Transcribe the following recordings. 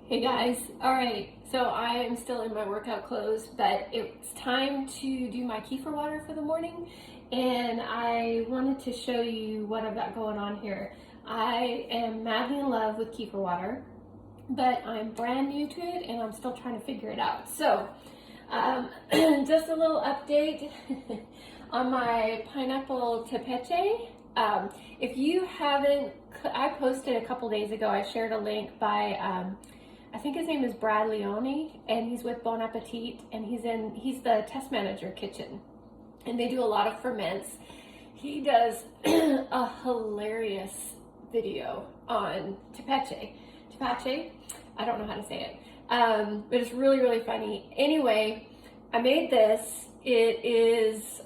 Hey guys, all right, so I am still in my workout clothes, but it's time to do my kefir water for the morning, and I wanted to show you what I've got going on here. I am madly in love with kefir water, but I'm brand new to it and I'm still trying to figure it out. So, just a little update on my pineapple tepache. If you haven't, I posted a couple days ago, I shared a link by I think his name is Brad Leone, and he's with Bon Appetit, and he's the test manager kitchen, and they do a lot of ferments. He does a hilarious video on Tepache. I don't know how to say it, but it's really, really funny. Anyway, I made this. It is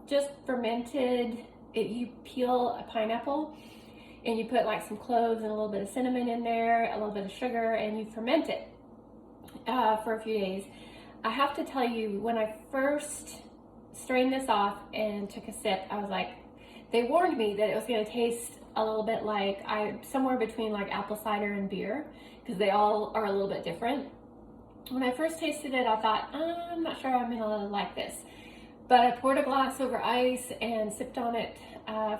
just fermented. You peel a pineapple, and you put like some cloves and a little bit of cinnamon in there, a little bit of sugar, and you ferment it for a few days. I have to tell you, when I first strained this off and took a sip, I was like, they warned me that it was going to taste a little bit like somewhere between like apple cider and beer, because they all are a little bit different. When I first tasted it, I thought, I'm not sure I'm going to like this. But I poured a glass over ice and sipped on it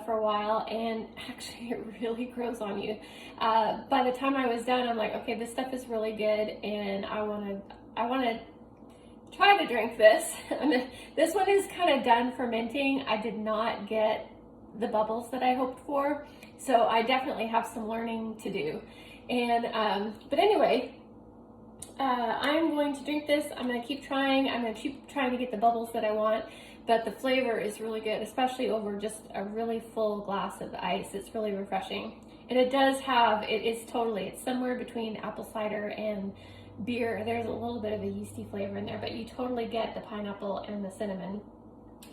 for a while, and actually it really grows on you. By the time I was done, I'm like, okay, this stuff is really good, and I want to try to drink this. This one is kind of done fermenting. I did not get the bubbles that I hoped for, so I definitely have some learning to do. And but anyway, I'm going to drink this. I'm going to keep trying. I'm going to keep trying to get the bubbles that I want, but the flavor is really good, especially over just a really full glass of ice. It's really refreshing. And it does have, it's somewhere between apple cider and beer. There's a little bit of a yeasty flavor in there, but you totally get the pineapple and the cinnamon.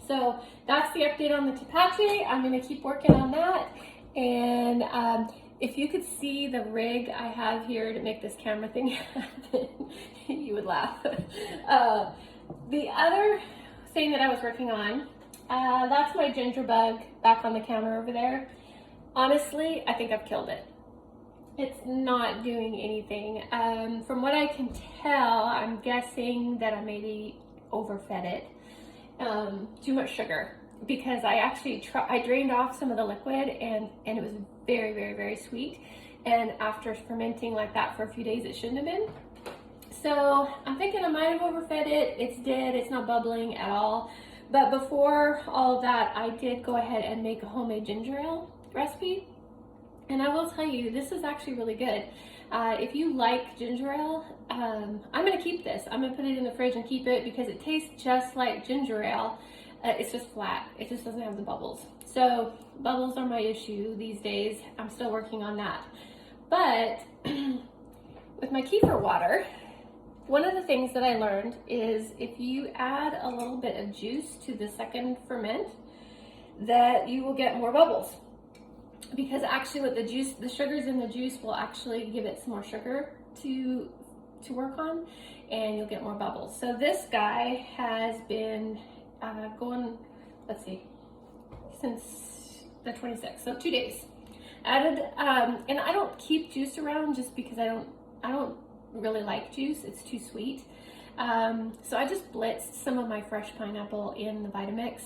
So that's the update on the Tepache. I'm going to keep working on that. And if you could see the rig I have here to make this camera thing happen, you would laugh. The other thing that I was working on, that's my ginger bug back on the counter over there. Honestly, I think I've killed it. It's not doing anything. From what I can tell, I'm guessing that I maybe overfed it. Too much sugar. Because I actually I drained off some of the liquid, and it was very, very, very sweet. And after fermenting like that for a few days, it shouldn't have been. So I'm thinking I might have overfed it. It's dead. It's not bubbling at all. But before all of that, I did go ahead and make a homemade ginger ale recipe. And I will tell you, this is actually really good. If you like ginger ale, I'm going to keep this. I'm going to put it in the fridge and keep it because it tastes just like ginger ale. It's just flat. It just doesn't have the bubbles. So bubbles are my issue these days. I'm still working on that. But with my kefir water, one of the things that I learned is if you add a little bit of juice to the second ferment, that you will get more bubbles. Because actually with the juice, the sugars in the juice will actually give it some more sugar to work on, and you'll get more bubbles. So this guy has been going, let's see, since the 26th, so 2 days. Added, and I don't keep juice around just because I don't really like juice. It's too sweet. So I just blitzed some of my fresh pineapple in the Vitamix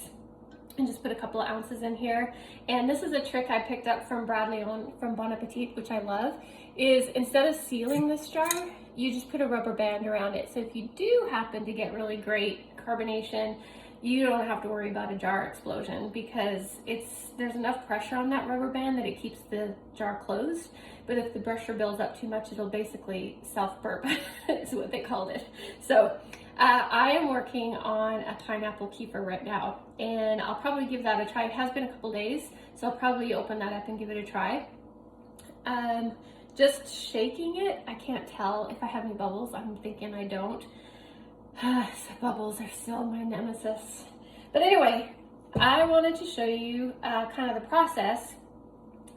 and just put a couple of ounces in here. And this is a trick I picked up from Brad Leone from Bon Appetit, which I love, is instead of sealing this jar, you just put a rubber band around it. So if you do happen to get really great carbonation, you don't have to worry about a jar explosion because there's enough pressure on that rubber band that it keeps the jar closed. But if the pressure builds up too much, it'll basically self-burp, is what they called it. So I am working on a pineapple kefir right now, and I'll probably give that a try. It has been a couple days, so I'll probably open that up and give it a try. Just shaking it, I can't tell if I have any bubbles. I'm thinking I don't. Bubbles are still my nemesis. But anyway, I wanted to show you kind of the process.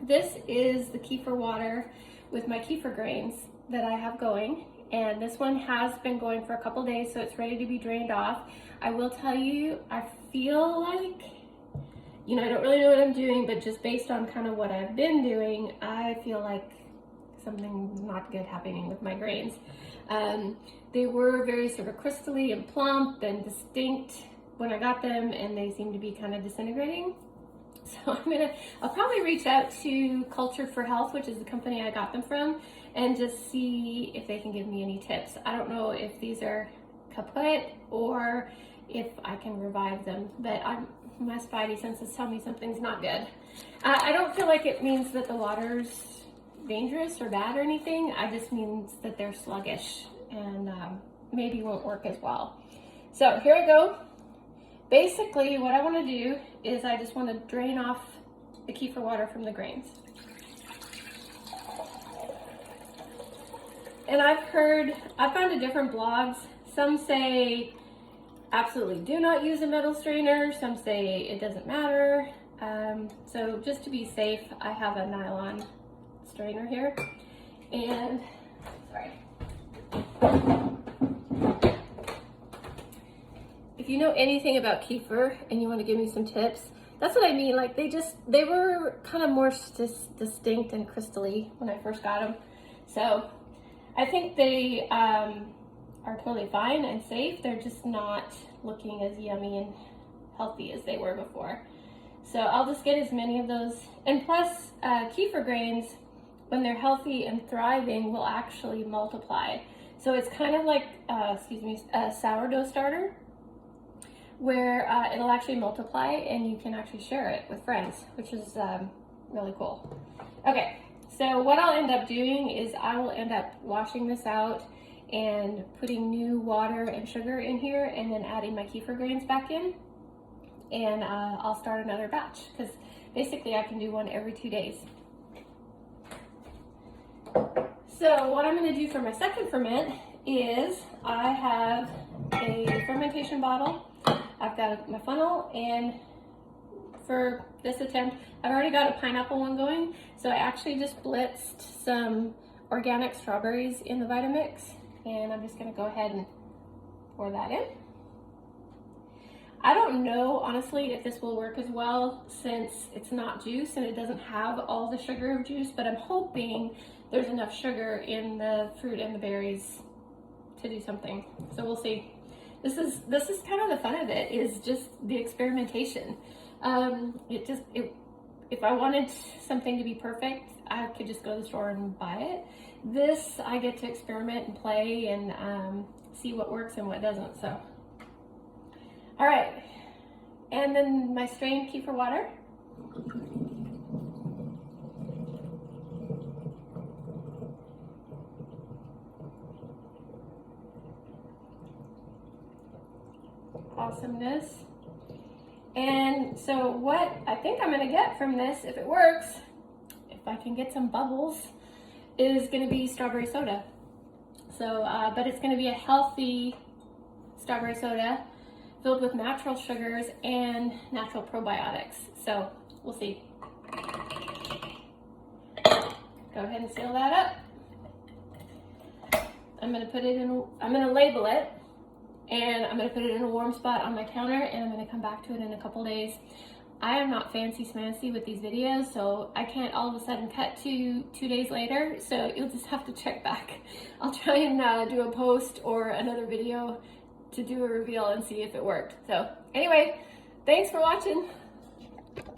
This is the kefir water with my kefir grains that I have going. And this one has been going for a couple days, so it's ready to be drained off. I will tell you, I feel like, I don't really know what I'm doing, but just based on kind of what I've been doing, I feel like something not good happening with my grains. They were very sort of crystally and plump and distinct when I got them, and they seem to be kind of disintegrating. So I'll probably reach out to Cultured for Health, which is the company I got them from, and just see if they can give me any tips. I don't know if these are kaput or if I can revive them, but my spidey senses tell me something's not good. I don't feel like it means that the water's dangerous or bad or anything. I just means that they're sluggish and maybe won't work as well. So here I go. Basically, what I want to do is I just want to drain off the kefir water from the grains. And I've found different blogs. Some say absolutely do not use a metal strainer. Some say it doesn't matter. So just to be safe, I have a nylon strainer here. And, sorry. If you know anything about kefir and you want to give me some tips, that's what I mean. Like they were kind of more distinct and crystally when I first got them. So I think they are totally fine and safe. They're just not looking as yummy and healthy as they were before. So I'll just get as many of those. And plus, kefir grains, when they're healthy and thriving, will actually multiply. So it's kind of like, a sourdough starter, where it'll actually multiply and you can actually share it with friends, which is really cool. Okay, so what I'll end up doing is I will end up washing this out and putting new water and sugar in here, and then adding my kefir grains back in, and I'll start another batch, because basically I can do one every 2 days. So what I'm going to do for my second ferment is I have a fermentation bottle. I've got my funnel, and for this attempt, I've already got a pineapple one going. So I actually just blitzed some organic strawberries in the Vitamix, and I'm just gonna go ahead and pour that in. I don't know, honestly, if this will work as well since it's not juice and it doesn't have all the sugar of juice, but I'm hoping there's enough sugar in the fruit and the berries to do something. So we'll see. This is kind of the fun of it, is just the experimentation. If I wanted something to be perfect, I could just go to the store and buy it. This, I get to experiment and play and see what works and what doesn't. So, all right, and then my strained kefir water. Awesomeness. And so what I think I'm going to get from this, if it works, if I can get some bubbles, is going to be strawberry soda. So, but it's going to be a healthy strawberry soda filled with natural sugars and natural probiotics. So we'll see. Go ahead and seal that up. I'm going to label it. And I'm going to put it in a warm spot on my counter, and I'm going to come back to it in a couple days. I am not fancy smancy with these videos, so I can't all of a sudden cut to 2 days later, so you'll just have to check back. I'll try and do a post or another video to do a reveal and see if it worked. So anyway, thanks for watching.